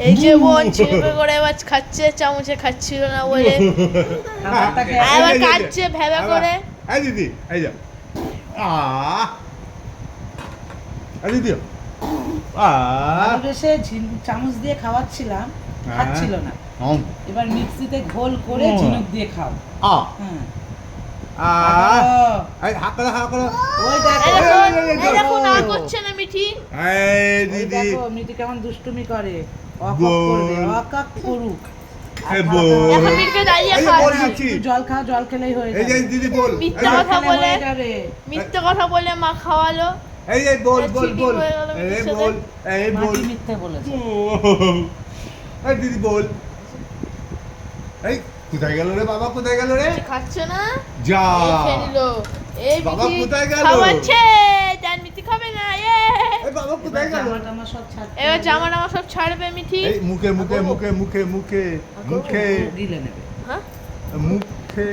এই যে বোন ছিপে করে এবার খাচ্ছে, চামচে খাচ্ছিল না বলে আবার কাটছে ভেবে করে। এই দিদি এই যা দিদি বেশে চামচ দিয়ে খাওয়াচ্ছিলাম, খাচ্ছিল না। এবার মিক্সিতে ঘোল করে ঝিনুক দিয়ে খাও। হ্যাঁ ওই দেখো না করছে না মিঠি। দেখো মিঠি কেমন দুষ্টুমি করে। অকাক করবে, অকাক করুক। এখন মিঠকে দাঁড়িয়ে খাওয়াচ্ছি। জল খাও, জল খেলেই হয়ে যাবে। দিদি বল মিথ্যা কথা বলে, মিথ্যা কথা বলে মা খাওয়ালো। এই বল বল বল এই বল এই বল মিথ্যে বলেছে। এই দিদি বল এই কোথায় গেল রে বাবা, কোথায় গেল রে? খাচ্ছে না যা খেয়ে নিল। এই বাবা মিঠি কোথায় গেল? খাওয়াচ্ছে, জান মিঠি খাবে না। এই বাবা কোথায় গেল? জামা সব ছাড়। এবার জামা টামা সব ছাড়বে মিঠি। এই মুখে মুখে মুখে মুখে মুখে মুখে গিলে নেবে। হ্যাঁ মুখে